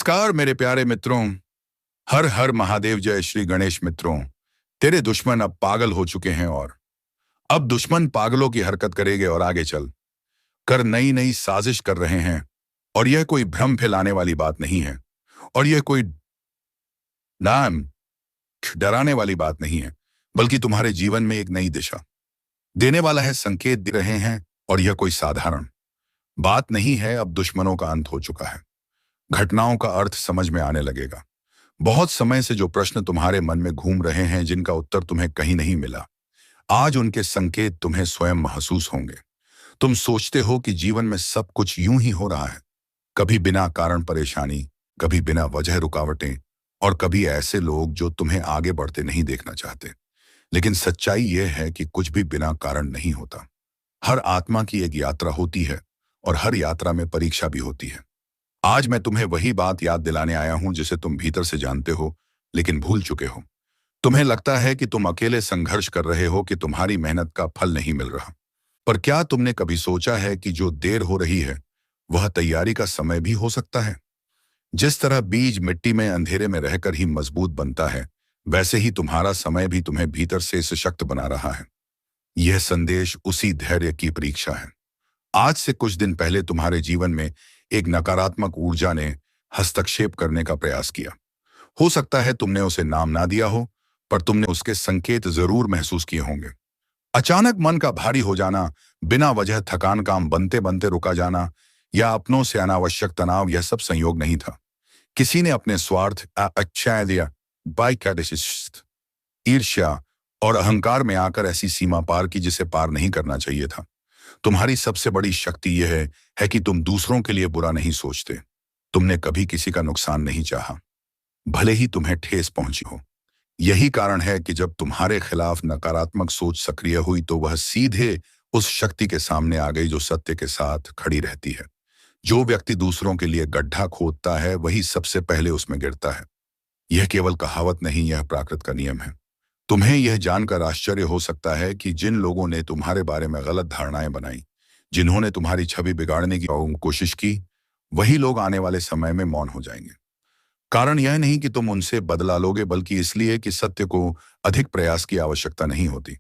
नमस्कार मेरे प्यारे मित्रों। हर हर महादेव। जय श्री गणेश मित्रों। तेरे दुश्मन अब पागल हो चुके हैं और अब दुश्मन पागलों की हरकत करेंगे और आगे चल कर नई नई साजिश कर रहे हैं। और यह कोई भ्रम फैलाने वाली बात नहीं है, और यह कोई नाम डराने वाली बात नहीं है, बल्कि तुम्हारे जीवन में एक नई दिशा देने वाला है, संकेत दे रहे हैं। और यह कोई साधारण बात नहीं है। अब दुश्मनों का अंत हो चुका है। घटनाओं का अर्थ समझ में आने लगेगा। बहुत समय से जो प्रश्न तुम्हारे मन में घूम रहे हैं, जिनका उत्तर तुम्हें कहीं नहीं मिला, आज उनके संकेत तुम्हें स्वयं महसूस होंगे। तुम सोचते हो कि जीवन में सब कुछ यूं ही हो रहा है, कभी बिना कारण परेशानी, कभी बिना वजह रुकावटें, और कभी ऐसे लोग जो तुम्हें आगे बढ़ते नहीं देखना चाहते। लेकिन सच्चाई यह है कि कुछ भी बिना कारण नहीं होता। हर आत्मा की एक यात्रा होती है, और हर यात्रा में परीक्षा भी होती है। आज मैं तुम्हें वही बात याद दिलाने आया हूं जिसे तुम भीतर से जानते हो, लेकिन भूल चुके हो। तुम्हें लगता है कि तुम अकेले संघर्ष कर रहे हो, कि तुम्हारी मेहनत का फल नहीं मिल रहा। पर क्या तुमने कभी सोचा है कि जो देर हो रही है, वह तैयारी का समय भी हो सकता है? जिस तरह बीज मिट्टी में अंधेरे में रहकर ही मजबूत बनता है, वैसे ही तुम्हारा समय भी तुम्हें भीतर से सशक्त बना रहा है। यह संदेश उसी धैर्य की परीक्षा है। आज से कुछ दिन पहले तुम्हारे जीवन में एक नकारात्मक ऊर्जा ने हस्तक्षेप करने का प्रयास किया। हो सकता है तुमने उसे नाम ना दिया हो, पर तुमने उसके संकेत जरूर महसूस किए होंगे। अचानक मन का भारी हो जाना, बिना वजह थकान, काम बनते बनते रुका जाना, या अपनों से अनावश्यक तनाव, यह सब संयोग नहीं था। किसी ने अपने स्वार्थ, अच्छा ईर्ष्या और अहंकार में आकर ऐसी सीमा पार की जिसे पार नहीं करना चाहिए था। तुम्हारी सबसे बड़ी शक्ति यह है कि तुम दूसरों के लिए बुरा नहीं सोचते। तुमने कभी किसी का नुकसान नहीं चाहा, भले ही तुम्हें ठेस पहुंची हो। यही कारण है कि जब तुम्हारे खिलाफ नकारात्मक सोच सक्रिय हुई, तो वह सीधे उस शक्ति के सामने आ गई जो सत्य के साथ खड़ी रहती है। जो व्यक्ति दूसरों के लिए गड्ढा खोदता है, वही सबसे पहले उसमें गिरता है। यह केवल कहावत नहीं, यह प्राकृत का नियम है। तुम्हें यह जानकर आश्चर्य हो सकता है कि जिन लोगों ने तुम्हारे बारे में गलत धारणाएं बनाई, जिन्होंने तुम्हारी छवि बिगाड़ने की कोशिश की, वही लोग आने वाले समय में मौन हो जाएंगे। कारण यह नहीं कि तुम उनसे बदला लोगे, बल्कि इसलिए कि सत्य को अधिक प्रयास की आवश्यकता नहीं होती,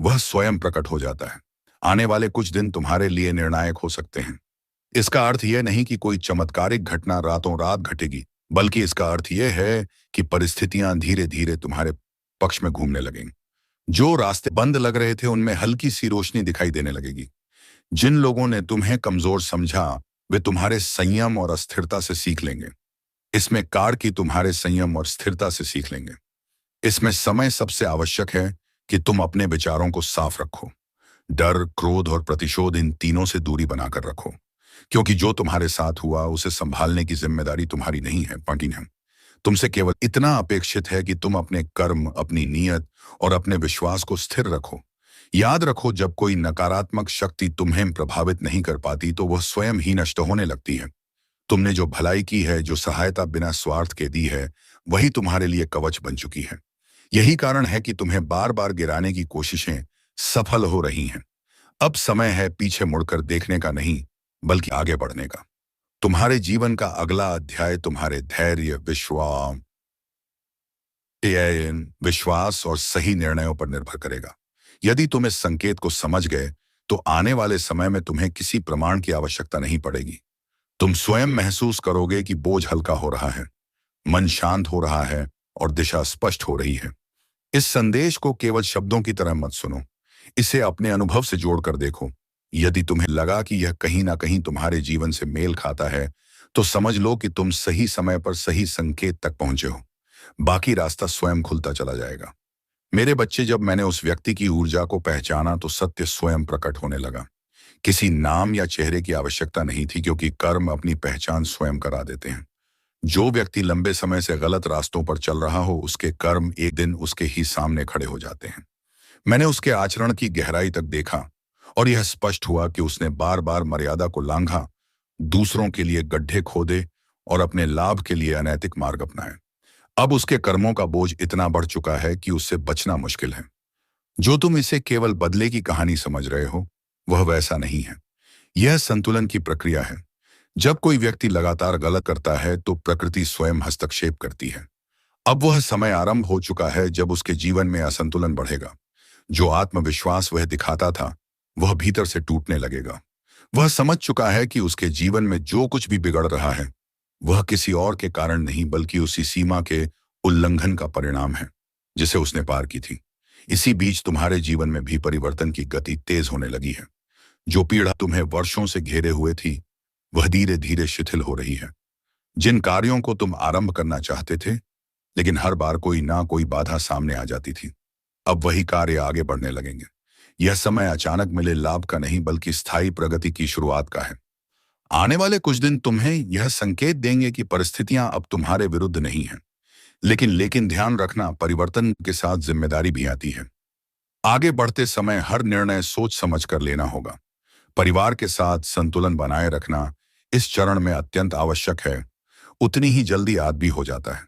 वह स्वयं प्रकट हो जाता है। आने वाले कुछ दिन तुम्हारे लिए निर्णायक हो सकते हैं। इसका अर्थ यह नहीं कि कोई चमत्कारिक घटना रातों रात घटेगी, बल्कि इसका अर्थ यह है कि परिस्थितियां धीरे धीरे तुम्हारे पक्ष में घूमने लगेंगी। जो रास्ते बंद लग रहे थे, उनमें हल्की सी रोशनी दिखाई देने लगेगी। जिन लोगों ने तुम्हें कमजोर समझा, वे तुम्हारे संयम और अस्थिरता से सीख लेंगे। इसमें कार की तुम्हारे संयम और स्थिरता से सीख लेंगे। इसमें समय सबसे आवश्यक है कि तुम अपने विचारों को साफ रखो। डर, क्रोध और प्रतिशोध, इन तीनों से दूरी बनाकर रखो, क्योंकि जो तुम्हारे साथ हुआ उसे संभालने की जिम्मेदारी तुम्हारी नहीं है, पार्टी है। तुमसे केवल इतना अपेक्षित है कि तुम अपने कर्म, अपनी नीयत और अपने विश्वास को स्थिर रखो। याद रखो, जब कोई नकारात्मक शक्ति तुम्हें प्रभावित नहीं कर पाती, तो वह स्वयं ही नष्ट होने लगती है। तुमने जो भलाई की है, जो सहायता बिना स्वार्थ के दी है, वही तुम्हारे लिए कवच बन चुकी है। यही कारण है कि तुम्हें बार बार गिराने की कोशिशें सफल हो रही हैं। अब समय है पीछे मुड़कर देखने का नहीं, बल्कि आगे बढ़ने का। तुम्हारे जीवन का अगला अध्याय तुम्हारे धैर्य, विश्वास और सही निर्णयों पर निर्भर करेगा। यदि तुम इस संकेत को समझ गए, तो आने वाले समय में तुम्हें किसी प्रमाण की आवश्यकता नहीं पड़ेगी। तुम स्वयं महसूस करोगे कि बोझ हल्का हो रहा है, मन शांत हो रहा है और दिशा स्पष्ट हो रही है। इस संदेश को केवल शब्दों की तरह मत सुनो, इसे अपने अनुभव से जोड़कर देखो। यदि तुम्हें लगा कि यह कहीं ना कहीं तुम्हारे जीवन से मेल खाता है, तो समझ लो कि तुम सही समय पर सही संकेत तक पहुंचे हो। बाकी रास्ता स्वयं खुलता चला जाएगा। मेरे बच्चे, जब मैंने उस व्यक्ति की ऊर्जा को पहचाना, तो सत्य स्वयं प्रकट होने लगा। किसी नाम या चेहरे की आवश्यकता नहीं थी, क्योंकि कर्म अपनी पहचान स्वयं करा देते हैं। जो व्यक्ति लंबे समय से गलत रास्तों पर चल रहा हो, उसके कर्म एक दिन उसके ही सामने खड़े हो जाते हैं। मैंने उसके आचरण की गहराई तक देखा, और यह स्पष्ट हुआ कि उसने बार बार मर्यादा को लांघा, दूसरों के लिए गड्ढे खोदे और अपने लाभ के लिए अनैतिक मार्ग अपनाए। अब उसके कर्मों का बोझ इतना बढ़ चुका है कि उससे बचना मुश्किल है। जो तुम इसे केवल बदले की कहानी समझ रहे हो, वह वैसा नहीं है। यह संतुलन की प्रक्रिया है। जब कोई व्यक्ति लगातार गलत करता है तो प्रकृति स्वयं हस्तक्षेप करती है। अब वह समय आरंभ हो चुका है जब उसके जीवन में असंतुलन बढ़ेगा। जो आत्मविश्वास वह दिखाता था, वह भीतर से टूटने लगेगा। वह समझ चुका है कि उसके जीवन में जो कुछ भी बिगड़ रहा है, वह किसी और के कारण नहीं बल्कि उसी सीमा के उल्लंघन का परिणाम है जिसे उसने पार की थी। इसी बीच तुम्हारे जीवन में भी परिवर्तन की गति तेज होने लगी है। जो पीड़ा तुम्हें वर्षों से घेरे हुए थी, वह धीरे धीरे शिथिल हो रही है। जिन कार्यों को तुम आरंभ करना चाहते थे, लेकिन हर बार कोई ना कोई बाधा सामने आ जाती थी, अब वही कार्य आगे बढ़ने लगेंगे। यह समय अचानक मिले लाभ का नहीं बल्कि स्थायी प्रगति की शुरुआत का है। आने वाले कुछ दिन तुम्हें यह संकेत देंगे कि परिस्थितियां अब तुम्हारे विरुद्ध नहीं हैं। लेकिन ध्यान रखना, परिवर्तन के साथ जिम्मेदारी भी आती है। आगे बढ़ते समय हर निर्णय सोच समझ कर लेना होगा। परिवार के साथ संतुलन बनाए रखना इस चरण में अत्यंत आवश्यक है। उतनी ही जल्दी याद भी हो जाता है,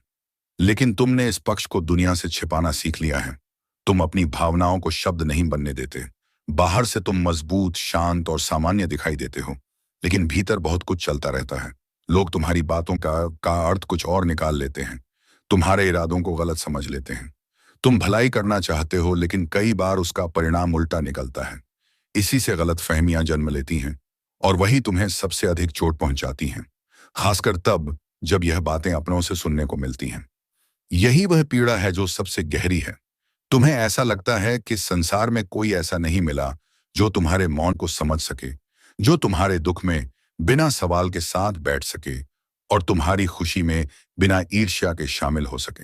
लेकिन तुमने इस पक्ष को दुनिया से छिपाना सीख लिया है। तुम अपनी भावनाओं को शब्द नहीं बनने देते। बाहर से तुम मजबूत, शांत और सामान्य दिखाई देते हो, लेकिन भीतर बहुत कुछ चलता रहता है। लोग तुम्हारी बातों का अर्थ कुछ और निकाल लेते हैं, तुम्हारे इरादों को गलत समझ लेते हैं। तुम भलाई करना चाहते हो, लेकिन कई बार उसका परिणाम उल्टा निकलता है। इसी से गलतफहमियां जन्म लेती हैं और वही तुम्हें सबसे अधिक चोट पहुंचाती हैं, खासकर तब जब यह बातें अपनों से सुनने को मिलती हैं। यही वह पीड़ा है जो सबसे गहरी है। तुम्हें ऐसा लगता है कि संसार में कोई ऐसा नहीं मिला जो तुम्हारे मौन को समझ सके, जो तुम्हारे दुख में बिना सवाल के साथ बैठ सके और तुम्हारी खुशी में बिना ईर्ष्या के शामिल हो सके।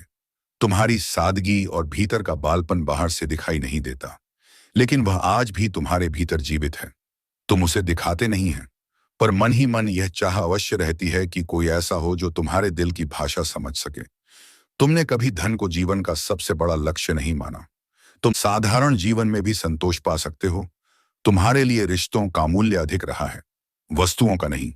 तुम्हारी सादगी और भीतर का बालपन बाहर से दिखाई नहीं देता, लेकिन वह आज भी तुम्हारे भीतर जीवित है। तुम उसे दिखाते नहीं हैं, पर मन ही मन यह चाह अवश्य रहती है कि कोई ऐसा हो जो तुम्हारे दिल की भाषा समझ सके। तुमने कभी धन को जीवन का सबसे बड़ा लक्ष्य नहीं माना। तुम साधारण जीवन में भी संतोष पा सकते हो। तुम्हारे लिए रिश्तों का मूल्य अधिक रहा है, वस्तुओं का नहीं।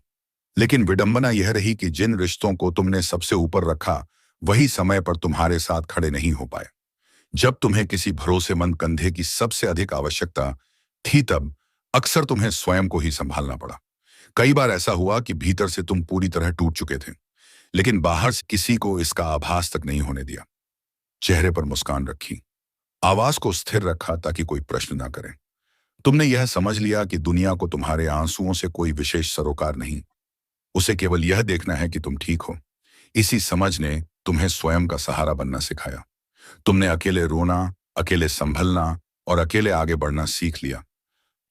लेकिन विडंबना यह रही कि जिन रिश्तों को तुमने सबसे ऊपर रखा, वही समय पर तुम्हारे साथ खड़े नहीं हो पाए। जब तुम्हें किसी भरोसेमंद कंधे की सबसे अधिक आवश्यकता थी, तब अक्सर तुम्हें स्वयं को ही संभालना पड़ा। कई बार ऐसा हुआ कि भीतर से तुम पूरी तरह टूट चुके थे, लेकिन बाहर से किसी को इसका आभास तक नहीं होने दिया। चेहरे पर मुस्कान रखी, आवाज को स्थिर रखा ताकि कोई प्रश्न ना करे। तुमने यह समझ लिया कि दुनिया को तुम्हारे आंसुओं से कोई विशेष सरोकार नहीं, उसे केवल यह देखना है कि तुम ठीक हो। इसी समझ ने तुम्हें स्वयं का सहारा बनना सिखाया। तुमने अकेले रोना, अकेले संभलना और अकेले आगे बढ़ना सीख लिया।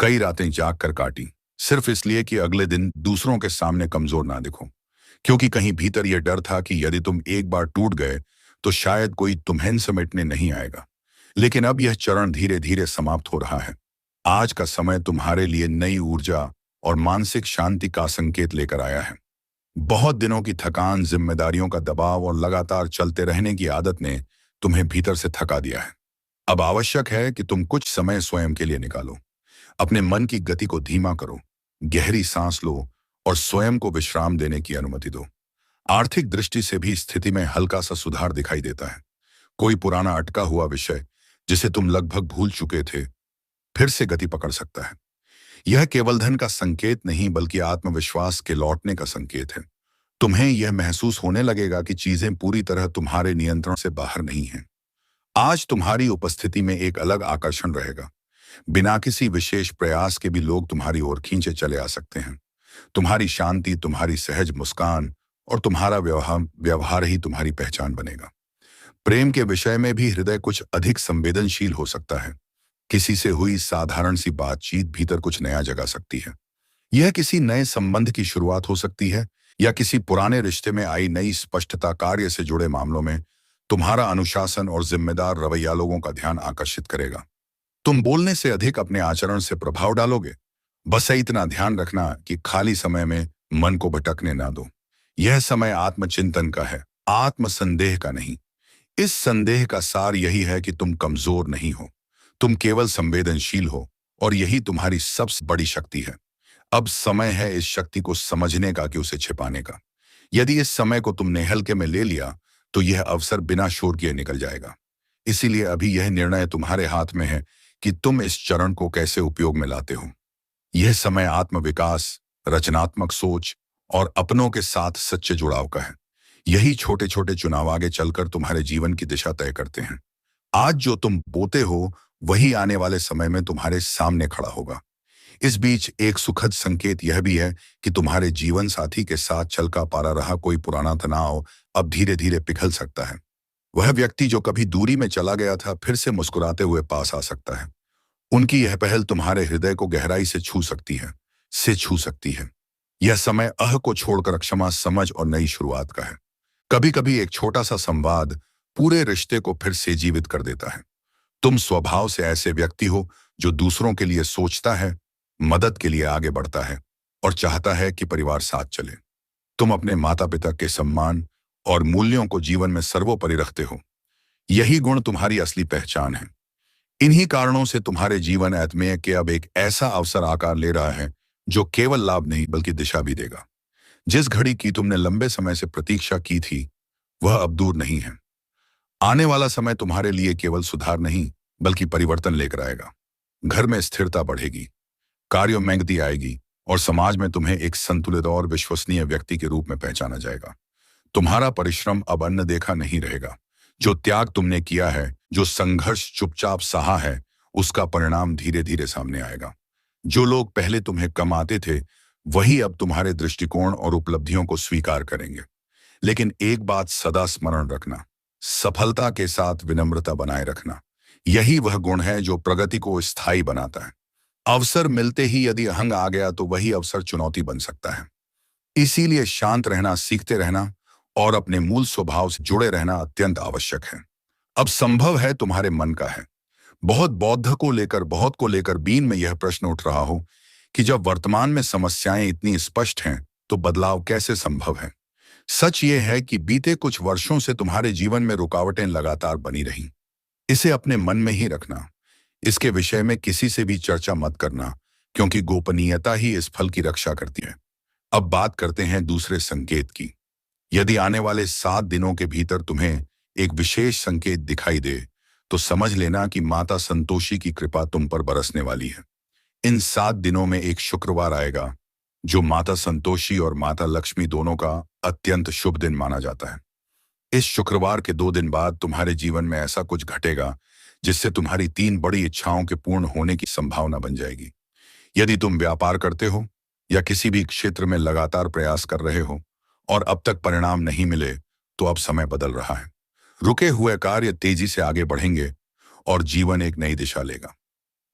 कई रातें जाग कर काटी, सिर्फ इसलिए कि अगले दिन दूसरों के सामने कमजोर ना दिखो, क्योंकि कहीं भीतर यह डर था कि यदि तुम एक बार टूट गए तो शायद कोई तुम्हें समेटने नहीं आएगा। लेकिन अब यह चरण धीरे धीरे समाप्त हो रहा है। आज का समय तुम्हारे लिए नई ऊर्जा और मानसिक शांति का संकेत लेकर आया है। बहुत दिनों की थकान, जिम्मेदारियों का दबाव और लगातार चलते रहने की आदत ने तुम्हें भीतर से थका दिया है। अब आवश्यक है कि तुम कुछ समय स्वयं के लिए निकालो। अपने मन की गति को धीमा करो, गहरी सांस लो और स्वयं को विश्राम देने की अनुमति दो। आर्थिक दृष्टि से भी स्थिति में हल्का सा सुधार दिखाई देता है। कोई पुराना अटका हुआ विषय जिसे तुम लगभग भूल चुके थे, फिर से गति पकड़ सकता है। यह केवल धन का संकेत नहीं बल्कि आत्मविश्वास के लौटने का संकेत है। तुम्हें यह महसूस होने लगेगा कि चीजें पूरी तरह तुम्हारे नियंत्रण से बाहर नहीं हैं। आज तुम्हारी उपस्थिति में एक अलग आकर्षण रहेगा। बिना किसी विशेष प्रयास के भी लोग तुम्हारी ओर खींचे चले आ सकते हैं। तुम्हारी शांति, तुम्हारी सहज मुस्कान और तुम्हारा व्यवहार ही तुम्हारी पहचान बनेगा। प्रेम के विषय में भी हृदय कुछ अधिक संवेदनशील हो सकता है। किसी से हुई साधारण सी बातचीत भीतर कुछ नया जगा सकती है। यह किसी नए संबंध की शुरुआत हो सकती है या किसी पुराने रिश्ते में आई नई स्पष्टता। कार्य से जुड़े मामलों में तुम्हारा अनुशासन और जिम्मेदार रवैया लोगों का ध्यान आकर्षित करेगा। तुम बोलने से अधिक अपने आचरण से प्रभाव डालोगे। बस इतना ध्यान रखना कि खाली समय में मन को भटकने ना दो। यह समय आत्मचिंतन का है, आत्मसंदेह का नहीं। इस संदेह का सार यही है कि तुम कमजोर नहीं हो, तुम केवल संवेदनशील हो और यही तुम्हारी सबसे बड़ी शक्ति है। अब समय है इस शक्ति को समझने का कि उसे छिपाने का। यदि इस समय को तुमने हल्के में ले लिया तो यह अवसर बिना शोर किए निकल जाएगा। इसीलिए अभी यह निर्णय तुम्हारे हाथ में है कि तुम इस चरण को कैसे उपयोग में लाते हो। यह समय आत्मविकास, रचनात्मक सोच और अपनों के साथ सच्चे जुड़ाव का है। यही छोटे छोटे चुनाव आगे चलकर तुम्हारे जीवन की दिशा तय करते हैं। आज जो तुम बोते हो वही आने वाले समय में तुम्हारे सामने खड़ा होगा। इस बीच एक सुखद संकेत यह भी है कि तुम्हारे जीवन साथी के साथ चलका पारा रहा कोई पुराना तनाव अब धीरे धीरे पिघल सकता है। वह व्यक्ति जो कभी दूरी में चला गया था फिर से मुस्कुराते हुए पास आ सकता है। उनकी यह पहल तुम्हारे हृदय को गहराई से छू सकती है। यह समय को छोड़कर क्षमा, समझ और नई शुरुआत का है। कभी कभी एक छोटा सा संवाद पूरे रिश्ते को फिर से जीवित कर देता है। तुम स्वभाव से ऐसे व्यक्ति हो जो दूसरों के लिए सोचता है, मदद के लिए आगे बढ़ता है और चाहता है कि परिवार साथ चले। तुम अपने माता पिता के सम्मान और मूल्यों को जीवन में सर्वोपरि रखते हो। यही गुण तुम्हारी असली पहचान है। इन्हीं कारणों से तुम्हारे जीवन आत्मीय के अब एक ऐसा अवसर आकार ले रहा है जो केवल लाभ नहीं बल्कि दिशा भी देगा। जिस घड़ी की तुमने लंबे समय से प्रतीक्षा की थी वह अब दूर नहीं है। आने वाला समय तुम्हारे लिए केवल सुधार नहीं बल्कि परिवर्तन लेकर आएगा। घर में स्थिरता बढ़ेगी, कार्यों में गति आएगी और समाज में तुम्हें एक संतुलित और विश्वसनीय व्यक्ति के रूप में पहचाना जाएगा। तुम्हारा परिश्रम अब अन्न देखा नहीं रहेगा। जो त्याग तुमने किया है, जो संघर्ष चुपचाप सहा है, उसका परिणाम धीरे धीरे सामने आएगा। जो लोग पहले तुम्हें कम आते थे वही अब तुम्हारे दृष्टिकोण और उपलब्धियों को स्वीकार करेंगे। लेकिन एक बात सदा स्मरण रखना, सफलता के साथ विनम्रता बनाए रखना। यही वह गुण है जो प्रगति को स्थायी बनाता है। अवसर मिलते ही यदि अहंग आ गया तो वही अवसर चुनौती बन सकता है। इसीलिए शांत रहना, सीखते रहना और अपने मूल स्वभाव से जुड़े रहना अत्यंत आवश्यक है। अब संभव है तुम्हारे मन का है। बहुत को लेकर बीन में यह प्रश्न उठ रहा हो कि जब वर्तमान में समस्याएं इतनी स्पष्ट हैं तो बदलाव कैसे संभव है। सच ये है कि बीते कुछ वर्षों से तुम्हारे जीवन में रुकावटें लगातार बनी रहीं। इसे अपने मन में ही रखना। इसके विषय में किसी से भी चर्चा मत करना, क्योंकि गोपनीयता ही इस फल की रक्षा करती है। अब बात करते हैं दूसरे संकेत की। यदि आने वाले 7 दिनों के भीतर तुम्हें एक विशेष संकेत दिखाई दे तो समझ लेना कि माता संतोषी की कृपा तुम पर बरसने वाली है। इन 7 दिनों में एक शुक्रवार आएगा जो माता संतोषी और माता लक्ष्मी दोनों का अत्यंत शुभ दिन माना जाता है। इस शुक्रवार के 2 दिन बाद तुम्हारे जीवन में ऐसा कुछ घटेगा जिससे तुम्हारी 3 बड़ी इच्छाओं के पूर्ण होने की संभावना बन जाएगी। यदि तुम व्यापार करते हो या किसी भी क्षेत्र में लगातार प्रयास कर रहे हो और अब तक परिणाम नहीं मिले तो अब समय बदल रहा है। रुके हुए कार्य तेजी से आगे बढ़ेंगे और जीवन एक नई दिशा लेगा।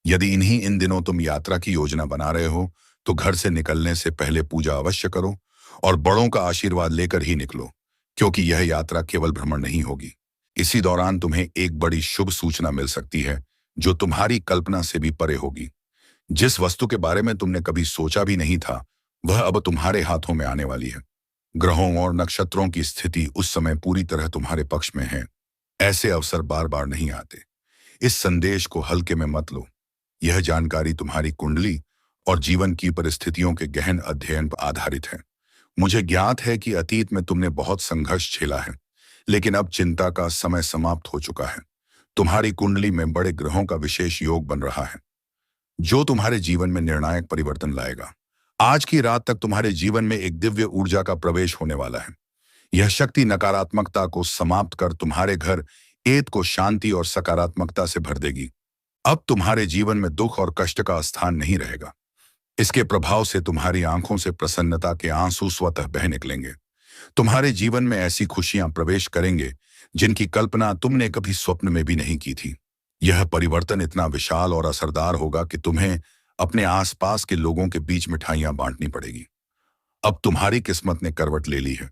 यदि इन दिनों तुम यात्रा की योजना बना रहे हो तो घर से निकलने से पहले पूजा अवश्य करो और बड़ों का आशीर्वाद लेकर ही निकलो, क्योंकि यह यात्रा केवल भ्रमण नहीं होगी। इसी दौरान तुम्हें एक बड़ी शुभ सूचना मिल सकती है जो तुम्हारी कल्पना से भी परे होगी। जिस वस्तु के बारे में तुमने कभी सोचा भी नहीं था वह अब तुम्हारे हाथों में आने वाली है। ग्रहों और नक्षत्रों की स्थिति उस समय पूरी तरह तुम्हारे पक्ष में है। ऐसे अवसर बार बार नहीं आते। इस संदेश को हल्के में मत लो। यह जानकारी तुम्हारी कुंडली और जीवन की परिस्थितियों के गहन अध्ययन पर आधारित है। मुझे ज्ञात है कि अतीत में तुमने बहुत संघर्ष झेला है, लेकिन अब चिंता का समय समाप्त हो चुका है। तुम्हारी कुंडली में बड़े ग्रहों का विशेष योग बन रहा है जो तुम्हारे जीवन में निर्णायक परिवर्तन लाएगा। आज की रात तक तुम्हारे जीवन में एक दिव्य ऊर्जा का प्रवेश होने वाला है। यह शक्ति नकारात्मकता को समाप्त कर तुम्हारे घर एत को शांति और सकारात्मकता से भर देगी। अब तुम्हारे जीवन में दुख और कष्ट का स्थान नहीं रहेगा। इसके प्रभाव से तुम्हारी आंखों से प्रसन्नता के आंसू स्वतः बह निकलेंगे। तुम्हारे जीवन में ऐसी खुशियां प्रवेश करेंगे जिनकी कल्पना तुमने कभी स्वप्न में भी नहीं की थी। यह परिवर्तन इतना विशाल और असरदार होगा कि तुम्हें अपने आसपास के लोगों के बीच मिठाइयां बांटनी पड़ेगी। अब तुम्हारी किस्मत ने करवट ले ली है।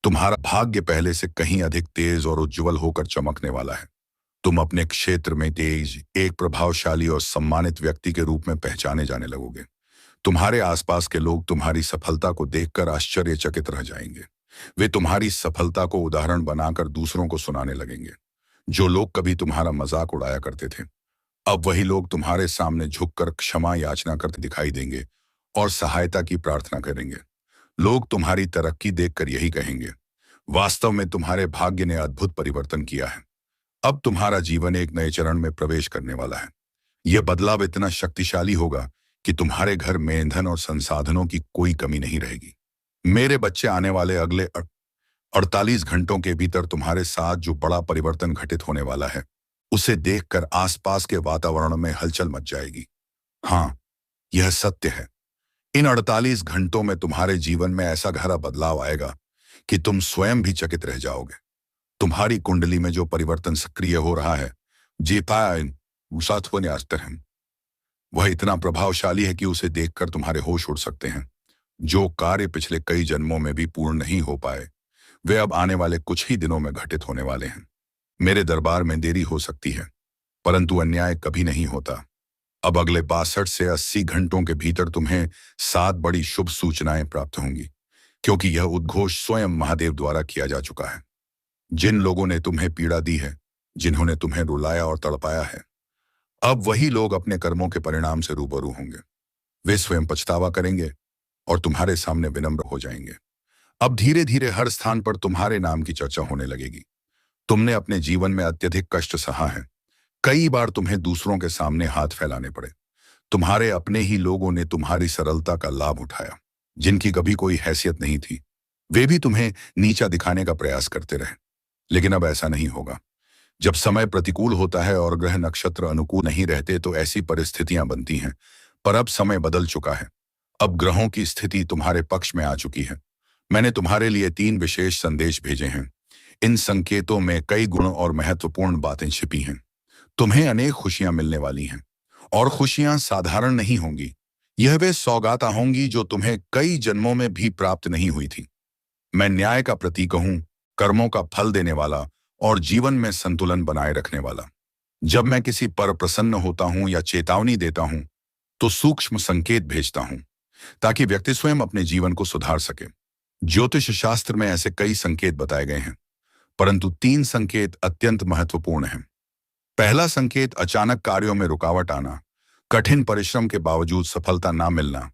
तुम्हारा भाग्य पहले से कहीं अधिक तेज और उज्जवल होकर चमकने वाला है। तुम अपने क्षेत्र में तेज, एक प्रभावशाली और सम्मानित व्यक्ति के रूप में पहचाने जाने लगोगे। तुम्हारे आसपास के लोग तुम्हारी सफलता को देखकर आश्चर्यचकित रह जाएंगे। वे तुम्हारी सफलता को उदाहरण बनाकर दूसरों को सुनाने लगेंगे। जो लोग कभी तुम्हारा मजाक उड़ाया करते थे अब वही लोग तुम्हारे सामने झुककर क्षमा याचना करते दिखाई देंगे और सहायता की प्रार्थना करेंगे। लोग तुम्हारी तरक्की देखकर यही कहेंगे, वास्तव में तुम्हारे भाग्य ने अद्भुत परिवर्तन किया है। अब तुम्हारा जीवन एक नए चरण में प्रवेश करने वाला है। यह बदलाव इतना शक्तिशाली होगा कि तुम्हारे घर में ईंधन और संसाधनों की कोई कमी नहीं रहेगी। मेरे बच्चे, आने वाले अगले 48 घंटों के भीतर तुम्हारे साथ जो बड़ा परिवर्तन घटित होने वाला है, उसे देखकर आसपास के वातावरण में हलचल मच जाएगी। हाँ, यह सत्य है। इन 48 घंटों में तुम्हारे जीवन में ऐसा गहरा बदलाव आएगा कि तुम स्वयं भी चकित रह जाओगे। तुम्हारी कुंडली में जो परिवर्तन सक्रिय हो रहा है, जीपायन है, वह इतना प्रभावशाली है कि उसे देखकर तुम्हारे होश उड़ सकते हैं। जो कार्य पिछले कई जन्मों में भी पूर्ण नहीं हो पाए, वे अब आने वाले कुछ ही दिनों में घटित होने वाले हैं। मेरे दरबार में देरी हो सकती है, परंतु अन्याय कभी नहीं होता। अब अगले 62 से 80 घंटों के भीतर तुम्हें 7 बड़ी शुभ सूचनाएं प्राप्त होंगी, क्योंकि यह उद्घोष स्वयं महादेव द्वारा किया जा चुका है। जिन लोगों ने तुम्हें पीड़ा दी है, जिन्होंने तुम्हें रुलाया और तड़पाया है, अब वही लोग अपने कर्मों के परिणाम से रूबरू होंगे। वे स्वयं पछतावा करेंगे और तुम्हारे सामने विनम्र हो जाएंगे। अब धीरे धीरे हर स्थान पर तुम्हारे नाम की चर्चा होने लगेगी। तुमने अपने जीवन में अत्यधिक कष्ट सहा है। कई बार तुम्हें दूसरों के सामने हाथ फैलाने पड़े। तुम्हारे अपने ही लोगों ने तुम्हारी सरलता का लाभ उठाया। जिनकी कभी कोई हैसियत नहीं थी, वे भी तुम्हें नीचा दिखाने का प्रयास करते रहे। लेकिन अब ऐसा नहीं होगा। जब समय प्रतिकूल होता है और ग्रह नक्षत्र अनुकूल नहीं रहते तो ऐसी परिस्थितियां बनती हैं, पर अब समय बदल चुका है। अब ग्रहों की स्थिति तुम्हारे पक्ष में आ चुकी है। मैंने तुम्हारे लिए 3 विशेष संदेश भेजे हैं। इन संकेतों में कई गुण और महत्वपूर्ण बातें छिपी हैं। तुम्हें अनेक खुशियां मिलने वाली हैं, और खुशियां साधारण नहीं होंगी। यह वे सौगातें होंगी जो तुम्हें कई जन्मों में भी प्राप्त नहीं हुई थी। मैं न्याय का प्रतीक हूं, कर्मों का फल देने वाला और जीवन में संतुलन बनाए रखने वाला। जब मैं किसी पर प्रसन्न होता हूं या चेतावनी देता हूं, तो सूक्ष्म संकेत भेजता हूं, ताकि व्यक्ति स्वयं अपने जीवन को सुधार सके। ज्योतिष शास्त्र में ऐसे कई संकेत बताए गए हैं, परंतु 3 संकेत अत्यंत महत्वपूर्ण हैं। पहला संकेत अचानक कार्यों में रुकावट आना, कठिन परिश्रम के बावजूद सफलता ना मिलना,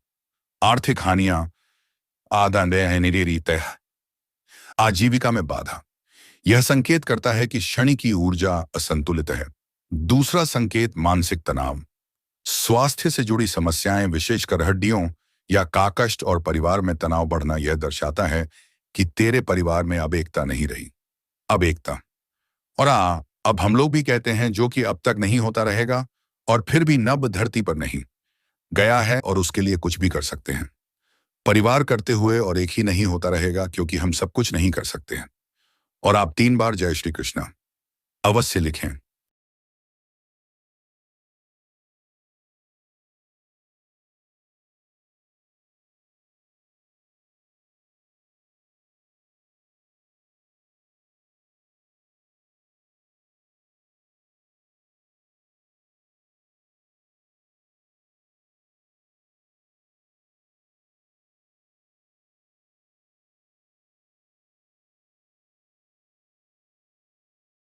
आर्थिक हानियां, आजीविका में बाधा। यह संकेत करता है कि शनि की ऊर्जा असंतुलित है। दूसरा संकेत मानसिक तनाव, स्वास्थ्य से जुड़ी समस्याएं, विशेषकर हड्डियों या काकष्ट और परिवार में तनाव बढ़ना। यह दर्शाता है कि तेरे परिवार में अब एकता नहीं रही। अब एकता और अब हम लोग भी कहते हैं जो कि अब तक नहीं होता रहेगा, और फिर भी नभ धरती पर नहीं गया है और उसके लिए कुछ भी कर सकते हैं। परिवार करते हुए और एक ही नहीं होता रहेगा, क्योंकि हम सब कुछ नहीं कर सकते हैं। और आप 3 बार जय श्री कृष्णा अवश्य लिखें।